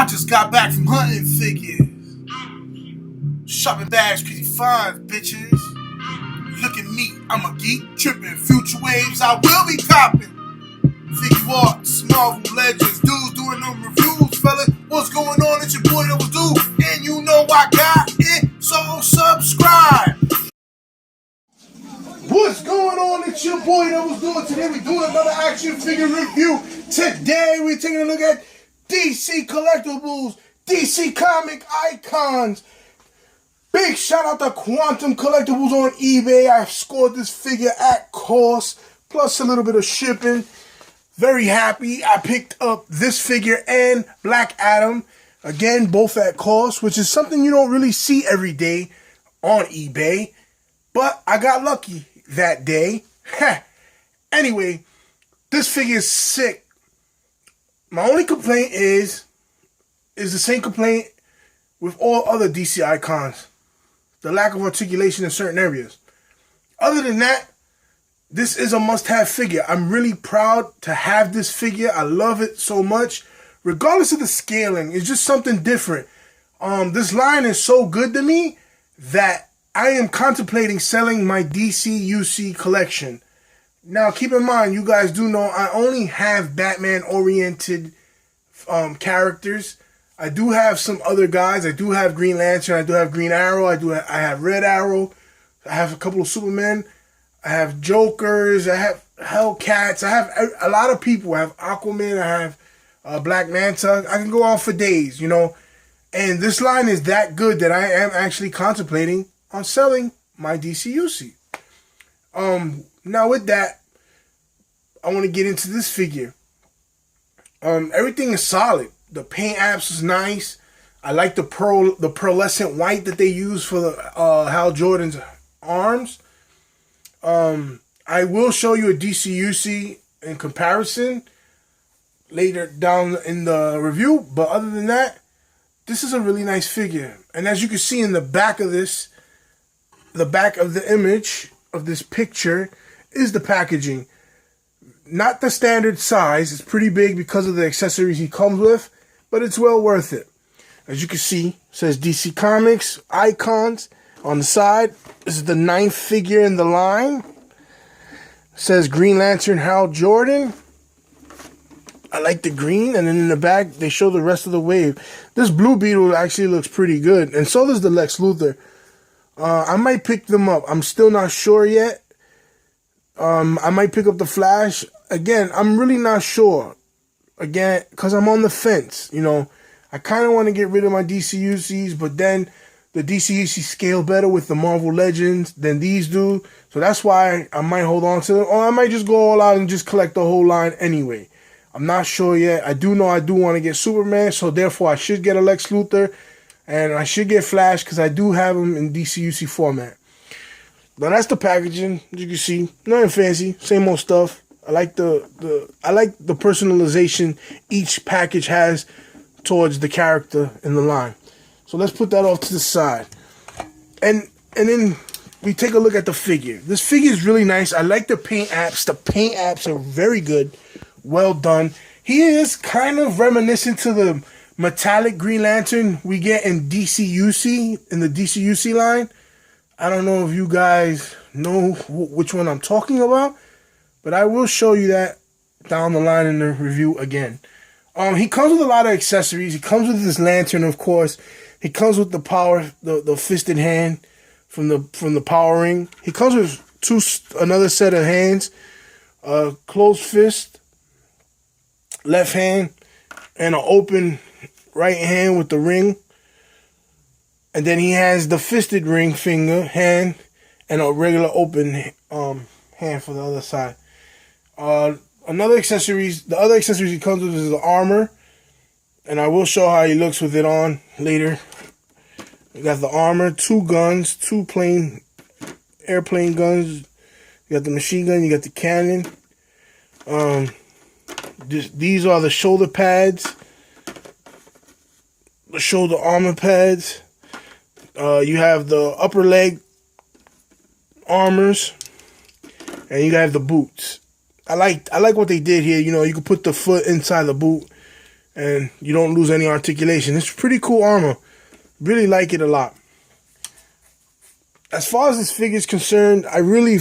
I just got back from hunting figures. Shopping bags, pretty fine, bitches. Look at me, I'm a geek, tripping. Future waves, I will be copping. Figure arts, Marvel Legends, dudes doing them reviews, fella. What's going on? It's your boy that was due, and you know I got it, so subscribe. What's going on? It's your boy that was doing. Today we're doing another action figure review. Today we're taking a look at DC Collectibles, DC comic icons. Big shout out to Quantum Collectibles on eBay. I scored this figure at cost, plus a little bit of shipping. Very happy. I picked up this figure and Black Adam. Again, both at cost, which is something you don't really see every day on eBay. But I got lucky that day. Anyway, this figure is sick. My only complaint is the same complaint with all other DC icons. The lack of articulation in certain areas. Other than that, this is a must-have figure. I'm really proud to have this figure. I love it so much. Regardless of the scaling, it's just something different. This line is so good to me that I am contemplating selling my DC UC collection. Now, keep in mind, you guys do know I only have Batman-oriented characters. I do have some other guys. I do have Green Lantern. I do have Green Arrow. I have Red Arrow. I have a couple of Supermen. I have Jokers. I have Hellcats. I have a lot of people. I have Aquaman. I have Black Manta. I can go on for days, you know. And this line is that good that I am actually contemplating on selling my DC UC. Now with that, I want to get into this figure. Everything is solid. The paint apps is nice. I like the pearlescent white that they use for the Hal Jordan's arms. I will show you a DC UC in comparison later down in the review. But other than that, this is a really nice figure. And as you can see in the back of this, the back of the image of this picture is the packaging. Not the standard size. It's pretty big because of the accessories he comes with, but it's well worth it. As you can see, it says DC Comics Icons on the side. This is the 9th figure in the line. It says Green Lantern Hal Jordan. I like the green, and then in the back they show the rest of the wave. This Blue Beetle actually looks pretty good, and so does the Lex Luthor. I might pick them up. I'm still not sure yet. I might pick up the Flash. Again, I'm really not sure. Again, because I'm on the fence. You know, I kind of want to get rid of my DC UCs, but then the DC UCs scale better with the Marvel Legends than these do. So that's why I might hold on to them. Or I might just go all out and just collect the whole line anyway. I'm not sure yet. I do know I do want to get Superman, so therefore I should get a Lex Luthor. And I should get Flash because I do have them in DC UC format. But that's the packaging. As you can see, nothing fancy, same old stuff. I like the personalization each package has towards the character in the line. So let's put that off to the side. And then we take a look at the figure. This figure is really nice. I like the paint apps. The paint apps are very good. Well done. He is kind of reminiscent to the metallic Green Lantern we get in DC UC, in the DC UC line. I don't know if you guys know which one I'm talking about, but I will show you that down the line in the review again. He comes with a lot of accessories. He comes with this lantern, of course. He comes with the power, the fisted hand from the power ring. He comes with another set of hands, closed fist, left hand, and an open right hand with the ring. And then he has the fisted ring finger hand and a regular open hand for the other side. The other accessories he comes with is the armor, and I will show how he looks with it on later. You got the armor, 2 guns, 2 airplane guns. You got the machine gun, you got the cannon. These are the shoulder pads, the shoulder armor pads. You have the upper leg armors, and you have the boots. I like what they did here. You know, you can put the foot inside the boot and you don't lose any articulation. It's pretty cool armor. Really like it a lot. As far as this figure is concerned, I really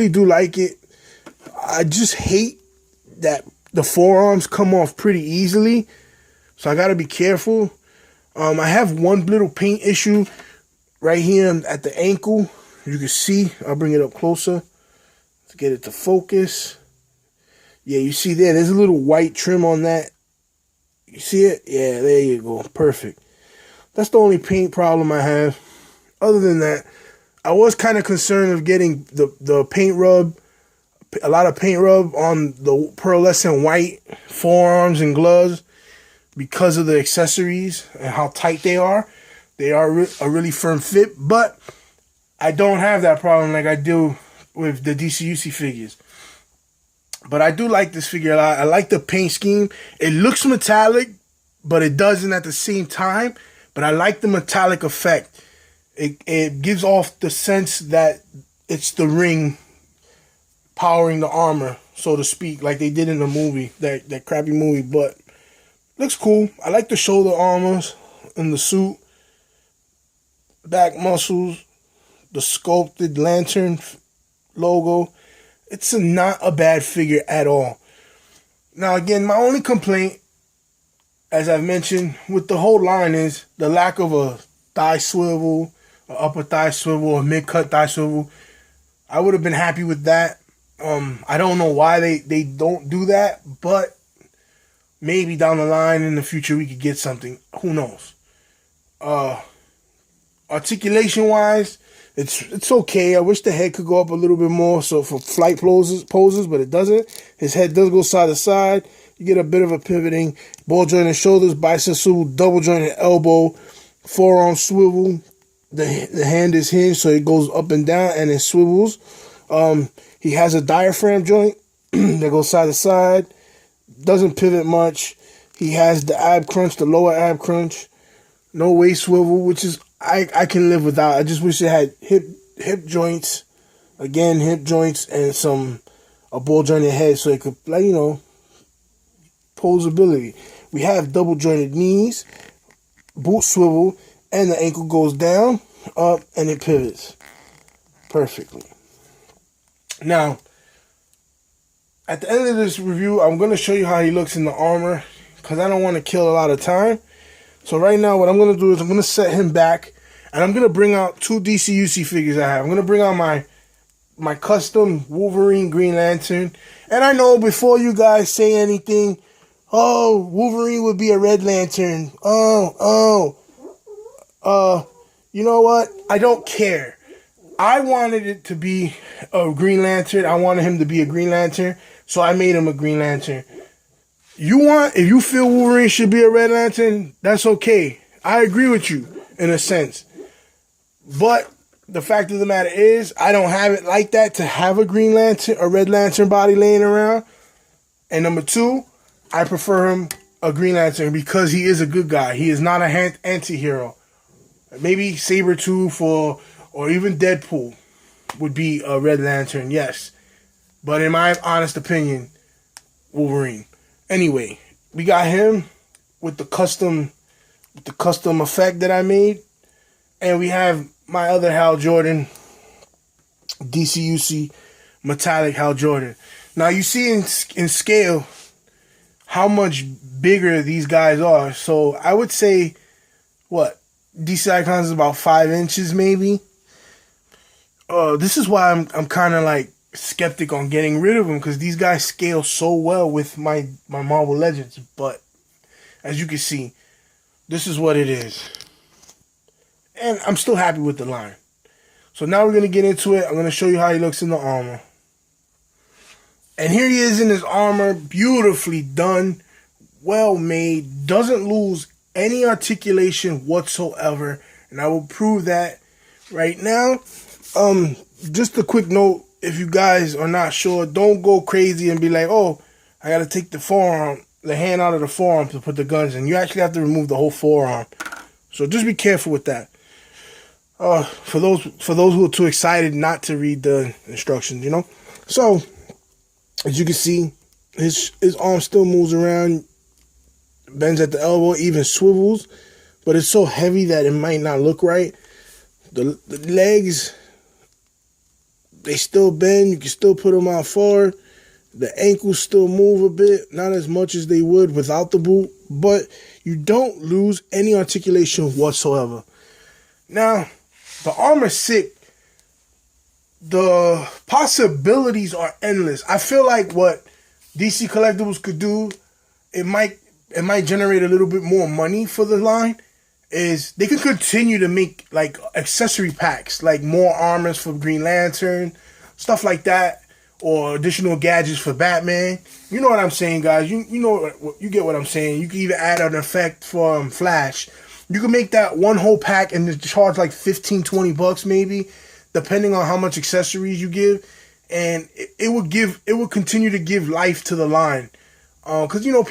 do like it. I just hate that the forearms come off pretty easily, so I gotta be careful. I have one little paint issue right here at the ankle. You can see, I'll bring it up closer to get it to focus. Yeah, you see there's a little white trim on that. You see it? Yeah, there you go. Perfect. That's the only paint problem I have. Other than that, I was kind of concerned of getting the paint rub, a lot of paint rub on the pearlescent white forearms and gloves because of the accessories and how tight they are. They are a really firm fit, but I don't have that problem like I do with the DCUC figures. But I do like this figure a lot. I like the paint scheme. It looks metallic, but it doesn't at the same time. But I like the metallic effect. It gives off the sense that it's the ring powering the armor, so to speak, like they did in the movie, that crappy movie. But looks cool. I like the shoulder armors and the suit, back muscles, the sculpted lantern logo. It's not a bad figure at all. Now, again, my only complaint, as I've mentioned, with the whole line is the lack of a thigh swivel, an upper thigh swivel, a mid-cut thigh swivel. I would have been happy with that. I don't know why they don't do that, but maybe down the line in the future we could get something. Who knows? Articulation-wise, it's okay. I wish the head could go up a little bit more so for flight poses, but it doesn't. His head does go side to side. You get a bit of a pivoting. Ball jointed shoulders, bicep swivel, double jointed elbow, forearm swivel. The hand is hinged, so it goes up and down and it swivels. He has a diaphragm joint that goes side to side. Doesn't pivot much. He has the ab crunch, the lower ab crunch. No waist swivel, which is I can live without. I just wish it had hip joints. Again, hip joints and a ball jointed head so it could, like, posability. We have double jointed knees, boot swivel, and the ankle goes down, up, and it pivots perfectly. Now, at the end of this review, I'm going to show you how he looks in the armor because I don't want to kill a lot of time. So right now, what I'm going to do is I'm going to set him back, and I'm going to bring out two DCUC figures I have. I'm going to bring out my custom Wolverine Green Lantern. And I know before you guys say anything, oh, Wolverine would be a Red Lantern. You know what? I don't care. I wanted it to be a Green Lantern. I wanted him to be a Green Lantern, so I made him a Green Lantern. If you feel Wolverine should be a Red Lantern, that's okay. I agree with you in a sense. But the fact of the matter is, I don't have it like that to have a Green Lantern, a Red Lantern body laying around. And number two, I prefer him a Green Lantern because he is a good guy. He is not a anti-hero. Maybe Sabretooth or even Deadpool would be a Red Lantern, yes. But in my honest opinion, Wolverine. Anyway, we got him with the custom effect that I made. And we have my other Hal Jordan, DCUC metallic Hal Jordan. Now you see in scale how much bigger these guys are. So I would say, DC Icons is about 5 inches maybe. This is why I'm kind of like skeptic on getting rid of them, because these guys scale so well with my Marvel Legends. But as you can see, this is what it is. And I'm still happy with the line. So now we're going to get into it. I'm going to show you how he looks in the armor. And here he is in his armor, beautifully done, well made, doesn't lose any articulation whatsoever. And I will prove that right now. Just a quick note, if you guys are not sure, don't go crazy and be like, oh, I got to take the hand out of the forearm to put the guns in. You actually have to remove the whole forearm. So just be careful with that. For those who are too excited not to read the instructions, So, as you can see, his arm still moves around bends at the elbow, even swivels, but it's so heavy that it might not look right. The legs, they still bend. You can still put them out forward. The ankles still move a bit, not as much as they would without the boot, but you don't lose any articulation whatsoever. Now, the armor's sick. The possibilities are endless. I feel like what DC Collectibles could do, it might generate a little bit more money for the line, is they could continue to make like accessory packs, like more armors for Green Lantern, stuff like that, or additional gadgets for Batman. You know what I'm saying, guys? You know you get what I'm saying. You can even add an effect for Flash. You can make that one whole pack and charge like $15-20 maybe, depending on how much accessories you give, and it would continue to give life to the line. Because you know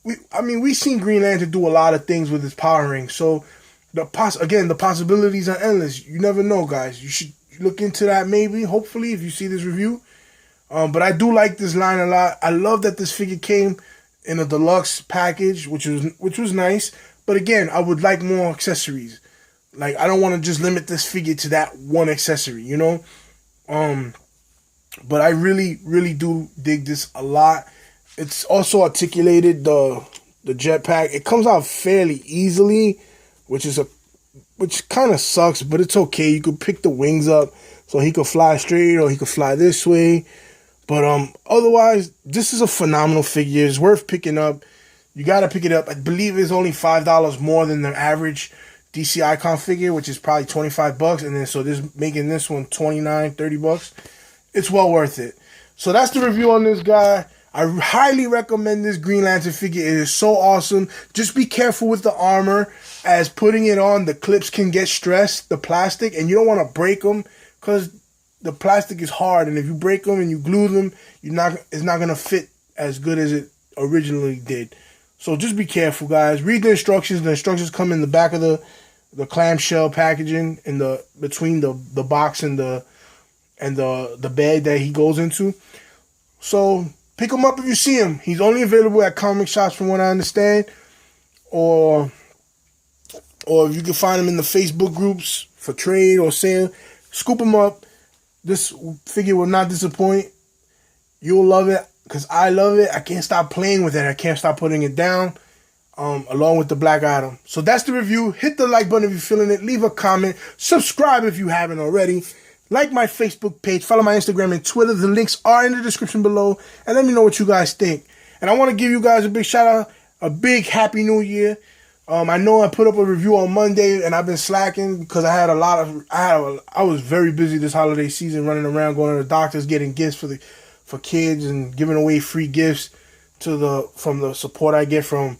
we've seen Green Lantern do a lot of things with his power ring. So the possibilities are endless. You never know, guys. You should look into that maybe, hopefully, if you see this review. But I do like this line a lot. I love that this figure came in a deluxe package, which was nice. But again, I would like more accessories. Like, I don't want to just limit this figure to that one accessory, you know? But I really, really do dig this a lot. It's also articulated, the jetpack. It comes out fairly easily, which kind of sucks, but it's okay. You could pick the wings up so he could fly straight or he could fly this way. But otherwise, this is a phenomenal figure. It's worth picking up. You got to pick it up. I believe it's only $5 more than the average DC Icon figure, which is probably $25. And then so this making this one $29-30. It's well worth it. So that's the review on this guy. I highly recommend this Green Lantern figure. It is so awesome. Just be careful with the armor, as putting it on, the clips can get stressed, the plastic, and you don't want to break them because the plastic is hard, and if you break them and you glue them, it's not going to fit as good as it originally did. So just be careful, guys. Read the instructions. The instructions come in the back of the clamshell packaging, in between the box and the bag that he goes into. So pick him up if you see him. He's only available at comic shops from what I understand. Or if you can find him in the Facebook groups for trade or sale, scoop him up. This figure will not disappoint. You'll love it because I love it. I can't stop playing with it. I can't stop putting it down, along with the Black Adam. So that's the review. Hit the like button if you're feeling it. Leave a comment. Subscribe if you haven't already. Like my Facebook page. Follow my Instagram and Twitter. The links are in the description below. And let me know what you guys think. And I want to give you guys a big shout out. A big Happy New Year. I know I put up a review on Monday and I've been slacking because I was very busy this holiday season, running around, going to the doctors, getting gifts for kids and giving away free gifts from the support I get from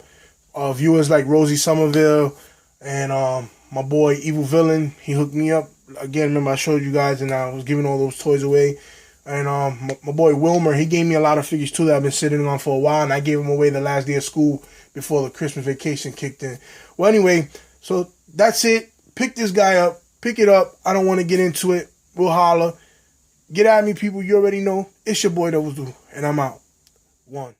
viewers like Rosie Somerville and my boy Evil Villain. He hooked me up. Again, remember I showed you guys and I was giving all those toys away. And my boy Wilmer, he gave me a lot of figures too that I've been sitting on for a while, and I gave them away the last day of school before the Christmas vacation kicked in. Well, anyway, so that's it. Pick this guy up. Pick it up. I don't want to get into it. We'll holler. Get at me, people. You already know. It's your boy Double Do, and I'm out. 1.